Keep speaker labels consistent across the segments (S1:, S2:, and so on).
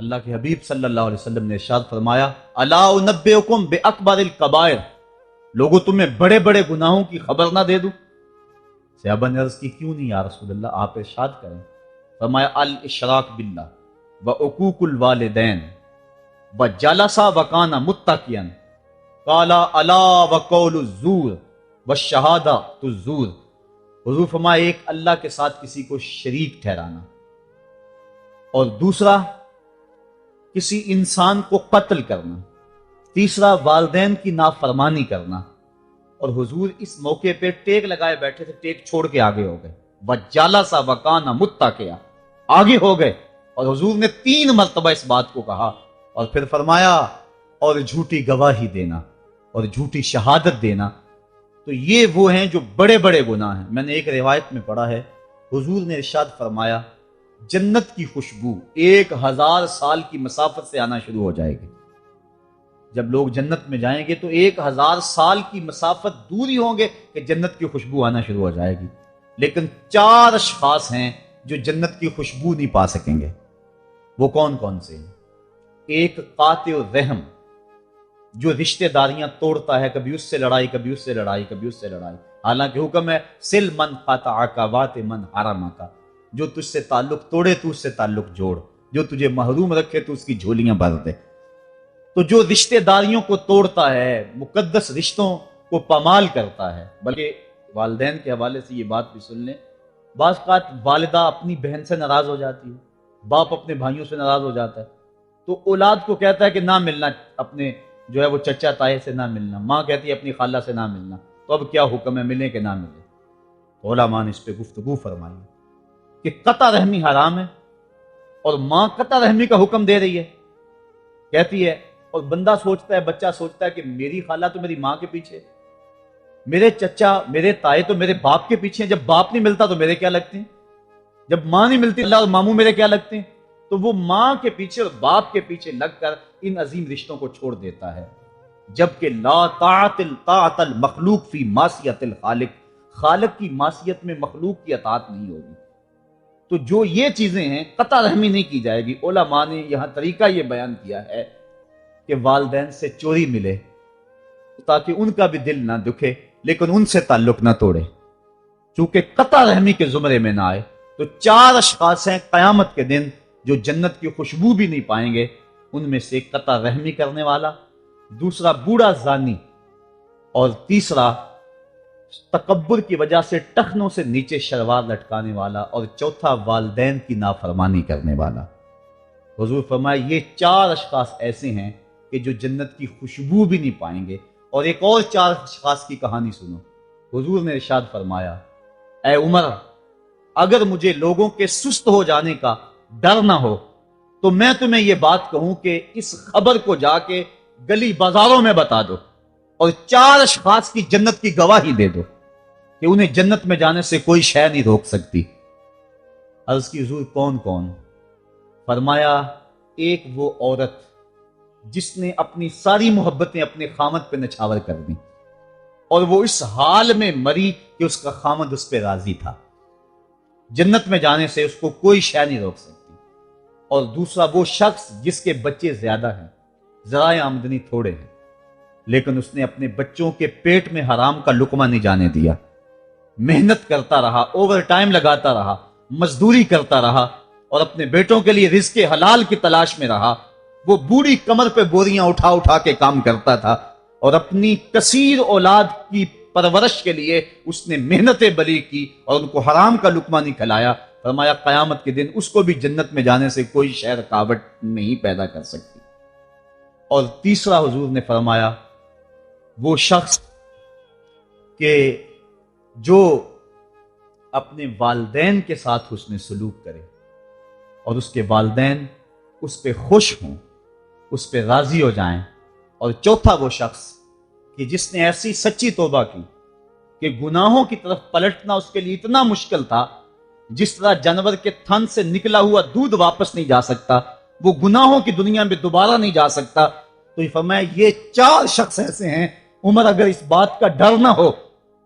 S1: اللہ کے حبیب صلی اللہ علیہ وسلم نے ارشاد فرمایا الا انبئکم باکبر الکبائر، لوگوں تمہیں بڑے بڑے گناہوں کی خبر نہ دے دوں؟ صحابہ نے عرض کی کیوں نہیں یا رسول اللہ، آپ ارشاد کریں۔ فرمایا الاشراک باللہ وعقوق الوالدین وجلس وکان متکئا قال الا وقول الزور والشہادۃ الزور۔ حضور فرمایا ایک اللہ کے ساتھ کسی کو شریک ٹھہرانا، اور دوسرا کسی انسان کو قتل کرنا، تیسرا والدین کی نافرمانی کرنا۔ اور حضور اس موقع پہ ٹیک لگائے بیٹھے تھے، ٹیک چھوڑ کے آگے ہو گئے، وجلس وکان متکئا، آگے ہو گئے، اور حضور نے 3 مرتبہ اس بات کو کہا، اور پھر فرمایا اور جھوٹی گواہی دینا اور جھوٹی شہادت دینا۔ تو یہ وہ ہیں جو بڑے بڑے گناہ ہیں۔ میں نے ایک روایت میں پڑھا ہے، حضور نے ارشاد فرمایا جنت کی خوشبو 1000 سال کی مسافت سے آنا شروع ہو جائے گی۔ جب لوگ جنت میں جائیں گے تو 1000 سال کی مسافت دور ہی ہوں گے کہ جنت کی خوشبو آنا شروع ہو جائے گی، لیکن 4 اشخاص ہیں جو جنت کی خوشبو نہیں پا سکیں گے۔ وہ کون کون سے ہیں؟ ایک قاطع الرحم، جو رشتہ داریاں توڑتا ہے، کبھی اس سے لڑائی، کبھی اس سے لڑائی، کبھی اس سے لڑائی، حالانکہ حکم ہے سل من قطعک وات من حرمک، جو تجھ سے تعلق توڑے تو اس سے تعلق جوڑ، جو تجھے محروم رکھے تو اس کی جھولیاں بھر دے۔ تو جو رشتہ داریوں کو توڑتا ہے، مقدس رشتوں کو پامال کرتا ہے، بلکہ والدین کے حوالے سے یہ بات بھی سن لیں، بعض اوقات والدہ اپنی بہن سے ناراض ہو جاتی ہے، باپ اپنے بھائیوں سے ناراض ہو جاتا ہے، تو اولاد کو کہتا ہے کہ نہ ملنا، اپنے جو ہے وہ چچا تائے سے نہ ملنا، ماں کہتی ہے اپنی خالہ سے نہ ملنا، تو اب کیا حکم ہے، ملیں کہ نہ ملیں؟ علماء نے اس پہ گفتگو فرمائی کہ قطع رحمی حرام ہے، اور ماں قطع رحمی کا حکم دے رہی ہے، کہتی ہے، اور بندہ سوچتا ہے، بچہ سوچتا ہے کہ میری خالہ تو میری ماں کے پیچھے، میرے چچا میرے تائے تو میرے باپ کے پیچھے ہیں، جب باپ نہیں ملتا تو میرے کیا لگتے ہیں، جب ماں نہیں ملتی اللہ اور ماموں میرے کیا لگتے ہیں؟ تو وہ ماں کے پیچھے اور باپ کے پیچھے لگ کر ان عظیم رشتوں کو چھوڑ دیتا ہے، جبکہ لا طاعت المخلوق فی معصیت الخالق، خالق کی معصیت میں مخلوق کی اطاعت نہیں ہوگی۔ تو جو یہ چیزیں ہیں قطع رحمی نہیں کی جائے گی۔ علماء نے یہاں طریقہ یہ بیان کیا ہے کہ والدین سے چوری ملے تاکہ ان کا بھی دل نہ دکھے لیکن ان سے تعلق نہ توڑے، چونکہ قطع رحمی کے زمرے میں نہ آئے۔ تو 4 اشخاص ہیں قیامت کے دن جو جنت کی خوشبو بھی نہیں پائیں گے، ان میں سے قطع رحمی کرنے والا، دوسرا بوڑھا زانی، اور تیسرا تکبر کی وجہ سے ٹخنوں سے نیچے شلوار لٹکانے والا، اور چوتھا والدین کی نافرمانی کرنے والا۔ حضور فرمایا یہ 4 اشخاص ایسے ہیں کہ جو جنت کی خوشبو بھی نہیں پائیں گے۔ اور ایک اور 4 اشخاص کی کہانی سنو۔ حضور نے ارشاد فرمایا اے عمر، اگر مجھے لوگوں کے سست ہو جانے کا ڈر نہ ہو تو میں تمہیں یہ بات کہوں کہ اس خبر کو جا کے گلی بازاروں میں بتا دو اور 4 اشخاص کی جنت کی گواہی دے دو کہ انہیں جنت میں جانے سے کوئی شے نہیں روک سکتی۔ عرض کی حضور کون کون؟ فرمایا ایک وہ عورت جس نے اپنی ساری محبتیں اپنے خامد پہ نچھاور کر دیں اور وہ اس حال میں مری کہ اس کا خامد اس پہ راضی تھا، جنت میں جانے سے اس کو کوئی شے نہیں روک سکتی۔ اور دوسرا وہ شخص جس کے بچے زیادہ ہیں، ذرائع آمدنی تھوڑے ہیں، لیکن اس نے اپنے بچوں کے پیٹ میں حرام کا لقمہ نہیں جانے دیا، محنت کرتا رہا، اوور ٹائم لگاتا رہا، مزدوری کرتا رہا، اور اپنے بیٹوں کے لیے رزق حلال کی تلاش میں رہا۔ وہ بوڑھی کمر پہ بوریاں اٹھا اٹھا کے کام کرتا تھا، اور اپنی کثیر اولاد کی پرورش کے لیے اس نے محنت بلی کی اور ان کو حرام کا لقمہ نہیں کھلایا۔ فرمایا قیامت کے دن اس کو بھی جنت میں جانے سے کوئی شے رکاوٹ نہیں پیدا کر سکتی۔ اور تیسرا حضور نے فرمایا وہ شخص کہ جو اپنے والدین کے ساتھ حسن سلوک کرے اور اس کے والدین اس پہ خوش ہوں، اس پہ راضی ہو جائیں۔ اور چوتھا وہ شخص کہ جس نے ایسی سچی توبہ کی کہ گناہوں کی طرف پلٹنا اس کے لیے اتنا مشکل تھا، جس طرح جانور کے تھن سے نکلا ہوا دودھ واپس نہیں جا سکتا، وہ گناہوں کی دنیا میں دوبارہ نہیں جا سکتا۔ تو یہ فرمایا یہ 4 شخص ایسے ہیں عمر، اگر اس بات کا ڈر نہ ہو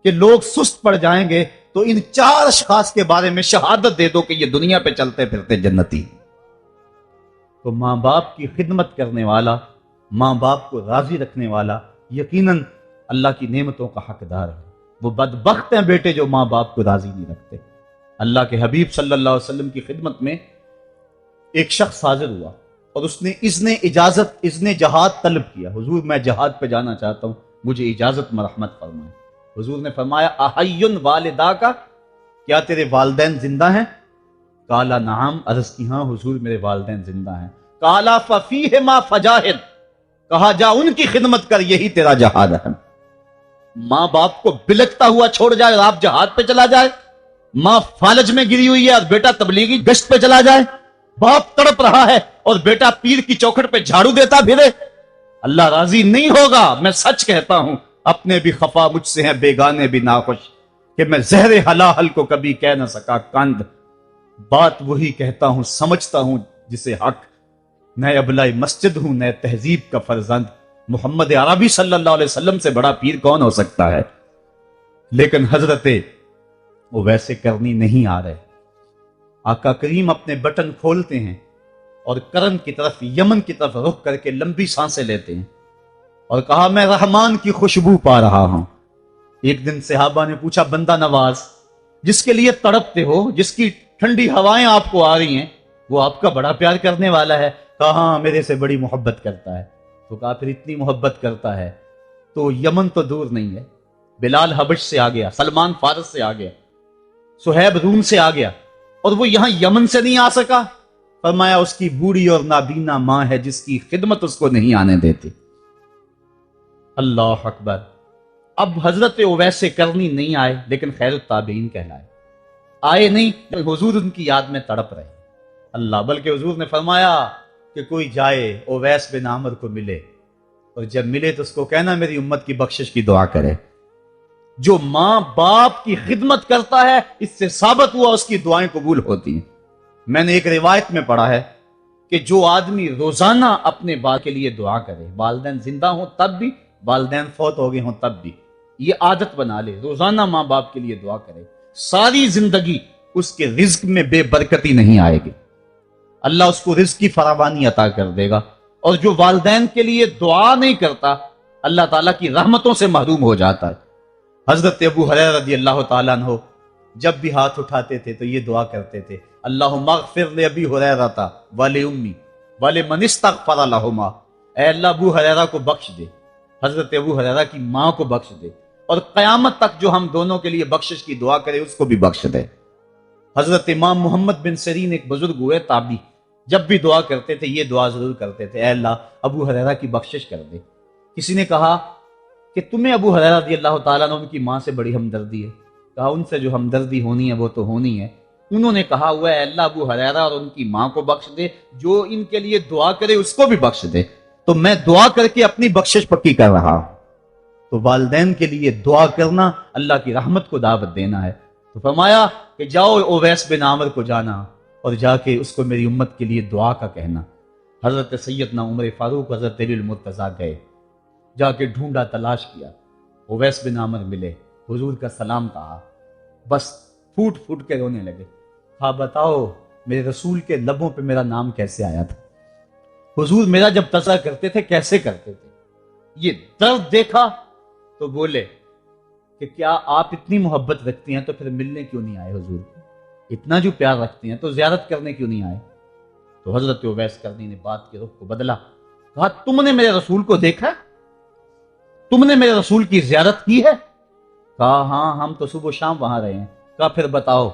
S1: کہ لوگ سست پڑ جائیں گے تو ان 4 اشخاص کے بارے میں شہادت دے دو کہ یہ دنیا پہ چلتے پھرتے جنتی۔ تو ماں باپ کی خدمت کرنے والا، ماں باپ کو راضی رکھنے والا یقیناً اللہ کی نعمتوں کا حقدار ہے۔ وہ بدبخت ہیں بیٹے جو ماں باپ کو راضی نہیں رکھتے۔ اللہ کے حبیب صلی اللہ علیہ وسلم کی خدمت میں ایک شخص حاضر ہوا اور اس نے اذن جہاد طلب کیا، حضور میں جہاد پہ جانا چاہتا ہوں، مجھے اجازت مرحمت فرمائیں۔ حضور نے فرمایا احیٌ والدا کا، کیا تیرے والدین زندہ ہیں؟ قالا نعم، عرض کی ہاں حضور میرے والدین زندہ ہیں۔ قالا ففیہما فجاہد، کہا جا ان کی خدمت کر، یہی تیرا جہاد ہے۔ ماں باپ کو بلکتا ہوا چھوڑ جائے اور آپ جہاد پہ چلا جائے، ماں فالج میں گری ہوئی ہے اور بیٹا تبلیغی گشت پہ چلا جائے، باپ تڑپ رہا ہے اور بیٹا پیر کی چوکھٹ پہ جھاڑو دیتا پھرے، اللہ راضی نہیں ہوگا۔ میں سچ کہتا ہوں، اپنے بھی خفا مجھ سے ہیں، بیگانے بھی ناخوش، کہ میں زہر حلاحل کو کبھی کہہ نہ سکا کند، بات وہی کہتا ہوں سمجھتا ہوں جسے حق، نئے ابلائی مسجد ہوں، نئے تہذیب کا فرزند، محمد عربی صلی اللہ علیہ وسلم سے بڑا پیر کون ہو سکتا ہے؟ لیکن حضرت وہ ویسے کرنی نہیں آ رہے۔ آقا کریم اپنے بٹن کھولتے ہیں اور کرن کی طرف، یمن کی طرف رخ کر کے لمبی سانسیں لیتے ہیں اور کہا میں رحمان کی خوشبو پا رہا ہوں۔ ایک دن صحابہ نے پوچھا بندہ نواز جس کے لیے تڑپتے ہو، جس کی ٹھنڈی ہوائیں آپ کو آ رہی ہیں، وہ آپ کا بڑا پیار کرنے والا ہے؟ کہا ہاں میرے سے بڑی محبت کرتا ہے۔ تو کہا پھر اتنی محبت کرتا ہے تو یمن تو دور نہیں ہے، بلال حبش سے آ گیا، سلمان فارس سے آ گیا، سہیب روم سے آ گیا، اور وہ یہاں یمن سے نہیں آ سکا؟ فرمایا اس کی بوڑھی اور نابینا ماں ہے جس کی خدمت اس کو نہیں آنے دیتی۔ اللہ اکبر۔ اب حضرت اویس کرنی نہیں آئے لیکن خیر التابعین کہلائے، آئے نہیں، حضور ان کی یاد میں تڑپ رہے اللہ، بلکہ حضور نے فرمایا کہ کوئی جائے اویس بن عامر کو ملے، اور جب ملے تو اس کو کہنا میری امت کی بخشش کی دعا کرے۔ جو ماں باپ کی خدمت کرتا ہے اس سے ثابت ہوا اس کی دعائیں قبول ہوتی ہیں۔ میں نے ایک روایت میں پڑھا ہے کہ جو آدمی روزانہ اپنے باپ کے لیے دعا کرے، والدین زندہ ہوں تب بھی، والدین فوت ہو گئے ہوں تب بھی، یہ عادت بنا لے، روزانہ ماں باپ کے لیے دعا کرے، ساری زندگی اس کے رزق میں بے برکتی نہیں آئے گی، اللہ اس کو رزق کی فراوانی عطا کر دے گا۔ اور جو والدین کے لیے دعا نہیں کرتا اللہ تعالیٰ کی رحمتوں سے محروم ہو جاتا ہے۔ حضرت ابو ہریرہ رضی اللہ تعالیٰ عنہ جب بھی ہاتھ اٹھاتے تھے تو یہ دعا کرتے تھے، اللہم اغفر لابی ہریرہ ولامی ولمن استغفر لہما، اے اللہ ابو ہریرہ کو بخش دے، حضرت ابو ہریرہ کی ماں کو بخش دے، اور قیامت تک جو ہم دونوں کے لیے بخشش کی دعا کرے اس کو بھی بخش دے۔ حضرت امام محمد بن سیرین ایک بزرگ ہوئے تابعی، جب بھی دعا کرتے تھے یہ دعا ضرور کرتے تھے، اے اللہ ابو ہریرہ کی بخشش کر دے۔ کسی نے کہا کہ تمہیں ابو ہریرہ رضی اللہ تعالیٰ عنہ ان کی ماں سے بڑی ہمدردی ہے؟ کہا ان سے جو ہمدردی ہونی ہے وہ تو ہونی ہے۔ انہوں نے کہا ہوا ہے اللہ ابو ہریرہ اور ان کی ماں کو بخش دے، جو ان کے لیے دعا کرے اس کو بھی بخش دے۔ تو میں دعا کر کے اپنی بخشش پکی کر رہا ہوں۔ تو والدین کے لیے دعا کرنا اللہ کی رحمت کو دعوت دینا ہے۔ تو فرمایا کہ جاؤ اویس بن عامر کو جانا اور جا کے اس کو میری امت کے لیے دعا کا کہنا۔ حضرت سیدنا عمر فاروق حضرت علی المرتضیٰ گئے، جا کے ڈھونڈا، تلاش کیا، اویس بن عامر ملے، حضور کا سلام کہا، بس پھوٹ پھوٹ کے رونے لگے۔ ہاں بتاؤ میرے رسول کے لبوں پہ میرا نام کیسے آیا تھا؟ حضور میرا جب تذکرہ کرتے تھے کیسے کرتے تھے؟ یہ درد دیکھا تو بولے کہ کیا آپ اتنی محبت رکھتی ہیں تو پھر ملنے کیوں نہیں آئے حضور کو؟ اتنا جو پیار رکھتی ہیں تو زیارت کرنے کیوں نہیں آئے؟ تو حضرت اویس کرنی نے بات کے رخ کو بدلا، کہا تم نے میرے رسول کو دیکھا؟ تم نے میرے رسول کی زیارت کی ہے؟ کہا ہاں ہم تو صبح و شام وہاں رہے ہیں۔ کہا پھر بتاؤ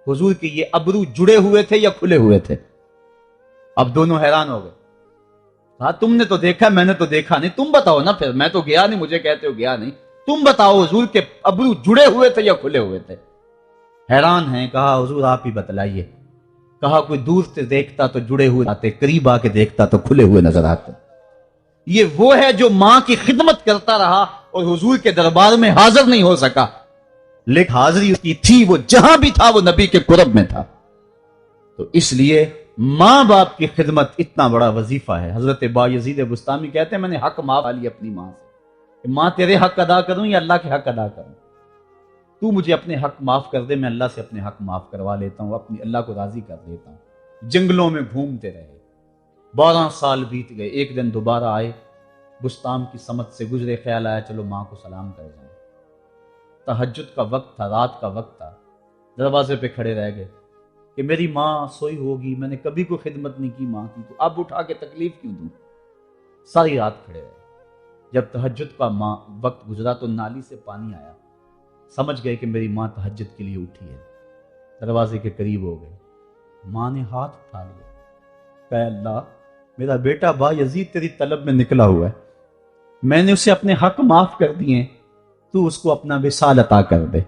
S1: حضور کے یہ ابرو جڑے ہوئے تھے یا کھلے ہوئے تھے؟ اب دونوں حیران ہو گئے۔ کہا تم نے تو دیکھا، میں نے تو دیکھا نہیں، تم بتاؤ نا، پھر میں تو گیا نہیں، مجھے کہتے ہو گیا نہیں، تم بتاؤ حضور کے ابرو جڑے ہوئے تھے یا کھلے ہوئے تھے؟ حیران ہیں۔ کہا حضور آپ ہی بتلائیے۔ کہا کوئی دور سے دیکھتا تو جڑے ہوئے آتے، قریب آ کے دیکھتا تو کھلے ہوئے نظر آتے۔ یہ وہ ہے جو ماں کی خدمت کرتا رہا اور حضور کے دربار میں حاضر نہیں ہو سکا، لیکن حاضری اس کی تھی، وہ جہاں بھی تھا وہ نبی کے قرب میں تھا۔ تو اس لیے ماں باپ کی خدمت اتنا بڑا وظیفہ ہے۔ حضرت بایزید بستامی کہتے ہیں میں نے حق معاف لی اپنی ماں سے، کہ ماں تیرے حق ادا کروں یا اللہ کے حق ادا کروں؟ تو مجھے اپنے حق معاف کر دے، میں اللہ سے اپنے حق معاف کروا لیتا ہوں، اپنی اللہ کو راضی کر دیتا ہوں۔ جنگلوں میں گھومتے رہے، 12 سال بیت گئے. ایک دن دوبارہ آئے, بستان کی سمت سے گزرے, خیال آیا چلو ماں کو سلام کر جائیں. تہجد کا وقت تھا, رات کا وقت تھا. دروازے پہ کھڑے رہ گئے کہ میری ماں سوئی ہوگی, میں نے کبھی کوئی خدمت نہیں کی ماں کی, تو اب اٹھا کے تکلیف کیوں دوں. ساری رات کھڑے رہے. جب تہجد کا وقت گزرا تو نالی سے پانی آیا. سمجھ گئے کہ میری ماں تہجد کے لیے اٹھی ہے. دروازے کے قریب ہو گئے. ماں نے ہاتھ اٹھا لیا, کہ اللہ میرا بیٹا با یزید تیری طلب میں نکلا ہوا ہے, میں نے اسے اپنے حق معاف کر دیے, تو اس کو اپنا وصال عطا کر دے.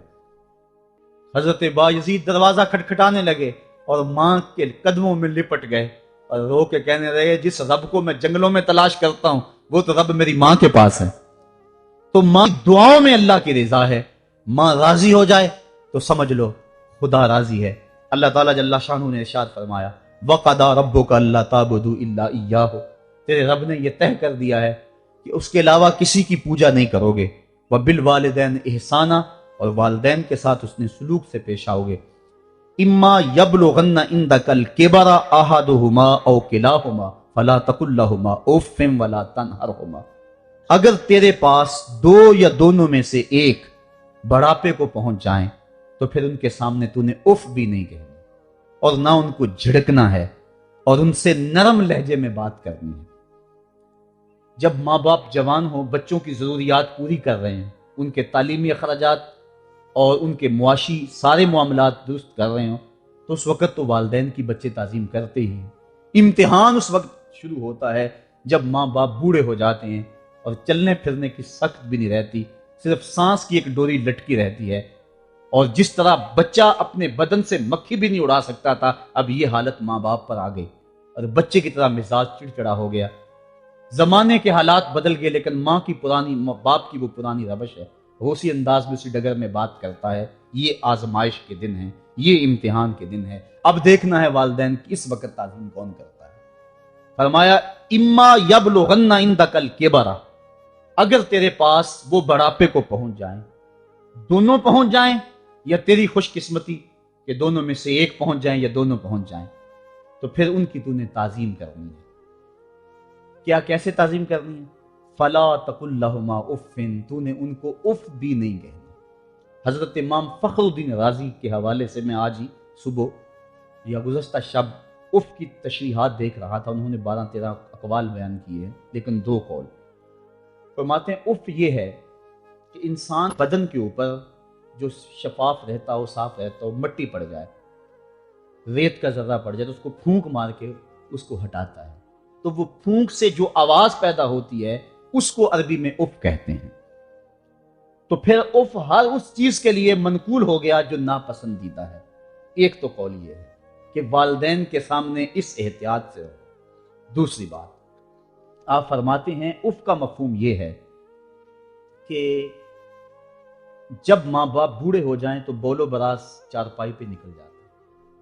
S1: حضرت با یزید دروازہ کھٹکھٹانے لگے اور ماں کے قدموں میں لپٹ گئے اور رو کے کہنے رہے, جس رب کو میں جنگلوں میں تلاش کرتا ہوں وہ تو رب میری ماں کے پاس ہے. تو ماں دعاؤں میں اللہ کی رضا ہے. ماں راضی ہو جائے تو سمجھ لو خدا راضی ہے. اللہ تعالیٰ جل شانہ نے ارشاد فرمایا, وَقَضَىٰ رَبُّكَ أَلَّا تَعْبُدُوا إِلَّا إِيَّاهُ, تیرے رب نے یہ طے کر دیا ہے کہ اس کے علاوہ کسی کی پوجا نہیں کرو گے. وَبِالْوَالِدَيْنِ إِحْسَانًا, اور والدین کے ساتھ اس نے سلوک سے پیش آؤ گے. اِمَّا يَبْلُغَنَّ عِندَكَ الْكِبَرَ أَحَدُهُمَا أَوْ كِلَاهُمَا فَلَا تَقُل لَّهُمَا أُفٍّ وَلَا تَنْهَرْهُمَا, اگر تیرے پاس دو یا دونوں میں سے ایک بڑھاپے کو پہنچ جائیں تو پھر ان کے سامنے تو نے اف بھی نہیں کہنی, اور نہ ان کو جھڑکنا ہے, اور ان سے نرم لہجے میں بات کرنی ہے. جب ماں باپ جوان ہو, بچوں کی ضروریات پوری کر رہے ہیں, ان کے تعلیمی اخراجات اور ان کے معاشی سارے معاملات درست کر رہے ہوں, تو اس وقت تو والدین کی بچے تعظیم کرتے ہی ہیں. امتحان اس وقت شروع ہوتا ہے جب ماں باپ بوڑھے ہو جاتے ہیں اور چلنے پھرنے کی سخت بھی نہیں رہتی, صرف سانس کی ایک ڈوری لٹکی رہتی ہے. اور جس طرح بچہ اپنے بدن سے مکھی بھی نہیں اڑا سکتا تھا, اب یہ حالت ماں باپ پر آ گئی اور بچے کی طرح مزاج چڑچڑا ہو گیا. زمانے کے حالات بدل گئے, لیکن ماں باپ کی وہ پرانی روش ہے. روسی انداز میں اسی ڈگر میں بات کرتا ہے, یہ آزمائش کے دن ہیں, یہ امتحان کے دن ہیں, اب دیکھنا ہے والدین کی اس وقت تعظیم کون کرتا ہے. فرمایا اما یبلغن عندک الکبر, اگر تیرے پاس وہ بڑھاپے کو پہنچ جائیں, دونوں پہنچ جائیں, یا تیری خوش قسمتی کہ دونوں میں سے ایک پہنچ جائیں یا دونوں پہنچ جائیں, تو پھر ان کی تو نے تعظیم کرنی ہے. کیا کیسے تعظیم کرنی ہے؟ فلا تقل لہما اف, تو نے ان کو اف بھی نہیں کہنا. حضرت امام فخر الدین رازی کے حوالے سے میں آج ہی صبح یا گزشتہ شب اف کی تشریحات دیکھ رہا تھا. انہوں نے 12-13 اقوال بیان کیے ہیں, لیکن 2 قول فرماتے ہیں. اف یہ ہے کہ انسان بدن کے اوپر جو شفاف رہتا ہو, صاف رہتا ہو, مٹی پڑ جائے, ریت کا ذرہ پڑ جائے, تو اس کو پھونک مار کے اس کو ہٹاتا ہے, تو وہ پھونک سے جو آواز پیدا ہوتی ہے اس کو عربی میں اف کہتے ہیں. تو پھر اف ہر اس چیز کے لیے منقول ہو گیا جو ناپسندیدہ ہے. ایک تو قول یہ ہے کہ والدین کے سامنے اس احتیاط سے ہو. دوسری بات, آپ فرماتے ہیں اف کا مفہوم یہ ہے کہ جب ماں باپ بوڑھے ہو جائیں تو بول و براز چارپائی پہ نکل جاتا ہے,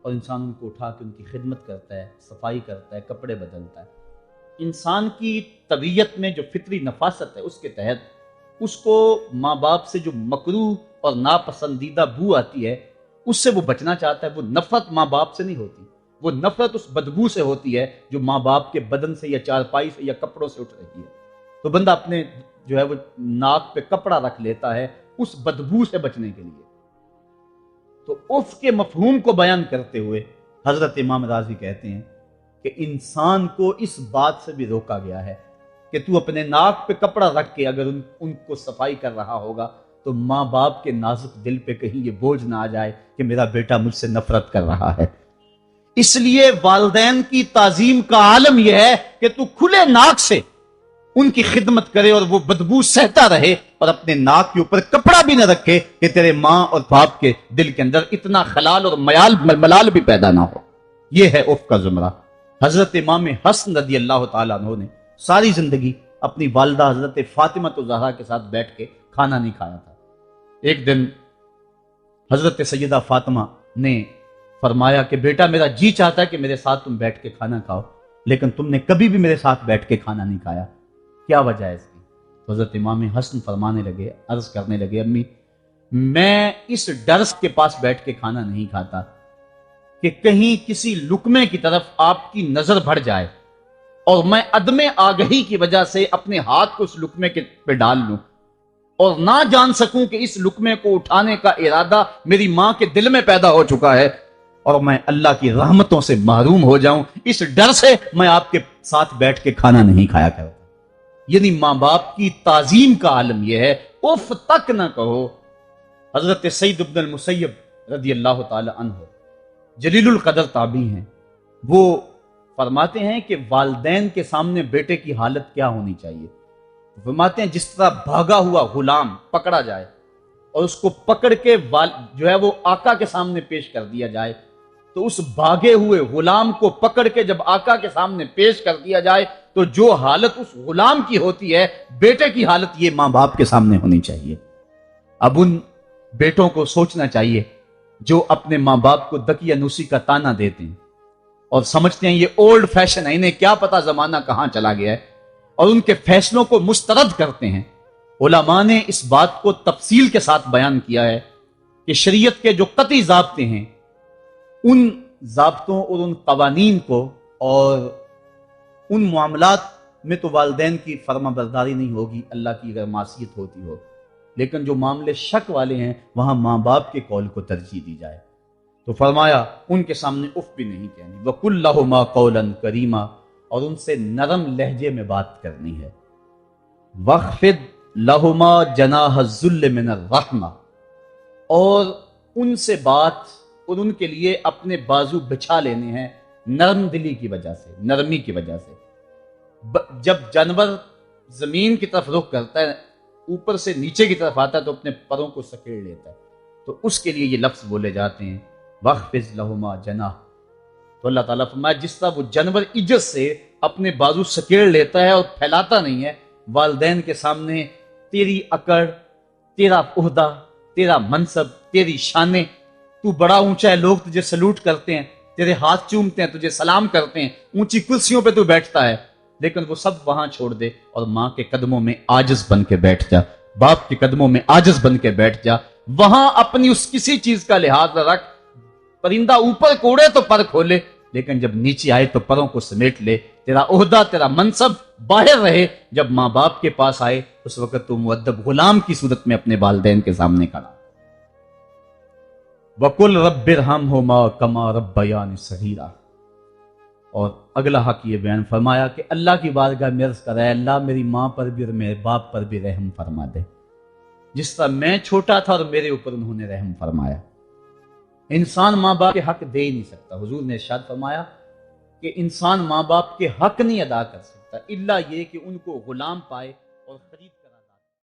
S1: اور انسان ان کو اٹھا کے ان کی خدمت کرتا ہے, صفائی کرتا ہے, کپڑے بدلتا ہے. انسان کی طبیعت میں جو فطری نفاست ہے اس کے تحت اس کو ماں باپ سے جو مکروہ اور ناپسندیدہ بو آتی ہے اس سے وہ بچنا چاہتا ہے. وہ نفرت ماں باپ سے نہیں ہوتی, وہ نفرت اس بدبو سے ہوتی ہے جو ماں باپ کے بدن سے یا چارپائی سے یا کپڑوں سے اٹھ رہی ہے. تو بندہ اپنے جو ہے وہ ناک پہ کپڑا رکھ لیتا ہے اس بدبو سے بچنے کے لیے. تو اف کے مفہوم کو بیان کرتے ہوئے حضرت امام رازی کہتے ہیں کہ انسان کو اس بات سے بھی روکا گیا ہے کہ تو اپنے ناک پہ کپڑا رکھ کے اگر ان کو صفائی کر رہا ہوگا تو ماں باپ کے نازک دل پہ کہیں یہ بوجھ نہ آ جائے کہ میرا بیٹا مجھ سے نفرت کر رہا ہے. اس لیے والدین کی تعظیم کا عالم یہ ہے کہ تو کھلے ناک سے ان کی خدمت کرے اور وہ بدبو سہتا رہے, اور اپنے ناک کے اوپر کپڑا بھی نہ رکھے کہ تیرے ماں اور باپ کے دل کے اندر اتنا خلال اور ملال بھی پیدا نہ ہو. یہ ہے اف کا زمرہ. حضرت امام حسن رضی اللہ تعالیٰ عنہ نے ساری زندگی اپنی والدہ حضرت فاطمہ الزہرا کے ساتھ بیٹھ کے کھانا نہیں کھایا تھا. ایک دن حضرت سیدہ فاطمہ نے فرمایا کہ بیٹا میرا جی چاہتا ہے کہ میرے ساتھ تم بیٹھ کے کھانا کھاؤ, لیکن تم نے کبھی بھی میرے ساتھ بیٹھ کے کھانا نہیں کھایا, کیا وجہ ہے اس کی؟ تو حضرت امام حسن فرمانے لگے, عرض کرنے لگے, امی میں اس ڈر کے پاس بیٹھ کے کھانا نہیں کھاتا کہ کہیں کسی لقمے کی طرف آپ کی نظر بڑھ جائے اور میں عدم آگہی کی وجہ سے اپنے ہاتھ کو اس لقمے کے پہ ڈال لوں اور نہ جان سکوں کہ اس لقمے کو اٹھانے کا ارادہ میری ماں کے دل میں پیدا ہو چکا ہے اور میں اللہ کی رحمتوں سے محروم ہو جاؤں، اس ڈر سے میں آپ کے ساتھ بیٹھ کے کھانا نہیں کھایا کرتا۔ یعنی ماں باپ کی تعظیم کا عالم یہ ہے، اف تک نہ کہو۔ حضرت سعید بن المسیب رضی اللہ تعالی عنہ جلیل القدر تابعی ہیں، وہ فرماتے ہیں کہ والدین کے سامنے بیٹے کی حالت کیا ہونی چاہیے۔ فرماتے ہیں جس طرح بھاگا ہوا غلام پکڑا جائے اور اس کو پکڑ کے جو ہے وہ آقا کے سامنے پیش کر دیا جائے، تو اس بھاگے ہوئے غلام کو پکڑ کے جب آقا کے سامنے پیش کر دیا جائے تو جو حالت اس غلام کی ہوتی ہے، بیٹے کی حالت یہ ماں باپ کے سامنے ہونی چاہیے۔ اب ان بیٹوں کو سوچنا چاہیے جو اپنے ماں باپ کو دقیانوسی کا تانا دیتے ہیں اور سمجھتے ہیں یہ اولڈ فیشن ہے، انہیں کیا پتا زمانہ کہاں چلا گیا ہے، اور ان کے فیصلوں کو مسترد کرتے ہیں۔ علماء نے اس بات کو تفصیل کے ساتھ بیان کیا ہے کہ شریعت کے جو قطعی ضابطے ہیں، ان ضابطوں اور ان قوانین کو اور ان معاملات میں تو والدین کی فرما برداری نہیں ہوگی اللہ کی اگر معصیت ہوتی ہو، لیکن جو معاملے شک والے ہیں وہاں ماں باپ کے قول کو ترجیح دی جائے۔ تو فرمایا ان کے سامنے اف بھی نہیں کہنی، وَقُلْ لَهُمَا قَوْلًا كَرِيمًا، اور ان سے نرم لہجے میں بات کرنی ہے۔ وَاخْفِضْ لَهُمَا جَنَاحَ الذُّلِّ مِنَ الرَّحْمَةِ، اور ان سے بات اور ان کے لیے اپنے بازو بچھا لینے ہیں نرم دلی کی وجہ سے، نرمی کی وجہ سے۔ جب جانور زمین کی طرف رخ کرتا ہے، اوپر سے نیچے کی طرف آتا ہے تو اپنے پروں کو سکیڑ لیتا ہے، تو اس کے لیے یہ لفظ بولے جاتے ہیں وَاخْفِضْ لَهُمَا جَنَاحَ۔ تو اللہ تعالیٰ فرمایا جس طرح وہ جانور عزت سے اپنے بازو سکیڑ لیتا ہے اور پھیلاتا نہیں ہے، والدین کے سامنے تیری اکڑ، تیرا عہدہ، تیرا منصب، تیری شانیں، تو بڑا اونچا ہے، لوگ تجھے سلوٹ کرتے ہیں، تیرے ہاتھ چومتے ہیں، تجھے سلام کرتے ہیں، اونچی کرسیوں پہ تو بیٹھتا ہے، لیکن وہ سب وہاں چھوڑ دے اور ماں کے قدموں میں عاجز بن کے بیٹھ جا، باپ کے قدموں میں عاجز بن کے بیٹھ جا، وہاں اپنی اس کسی چیز کا لحاظ رکھ۔ پرندہ اوپر کوڑے تو پر کھولے، لیکن جب نیچے آئے تو پروں کو سمیٹ لے، تیرا عہدہ، تیرا منصب باہر رہے، جب ماں باپ کے پاس آئے اس وقت تو مؤدب غلام کی صورت میں اپنے والدین کے سامنے کھڑا۔ وَقُلْ رَبِّ ارْحَمْهُمَا كَمَا رَبَّيَانِي صَغِيرًا، اور اگلا حق یہ بیان فرمایا کہ اللہ کی بارگاہ میں عرض کرے اللہ میری ماں پر بھی اور میرے باپ پر بھی رحم فرما دے، جس طرح میں چھوٹا تھا اور میرے اوپر انہوں نے رحم فرمایا۔ انسان ماں باپ کے حق دے ہی نہیں سکتا، حضور نے ارشاد فرمایا کہ انسان ماں باپ کے حق نہیں ادا کر سکتا الا یہ کہ ان کو غلام پائے اور خرید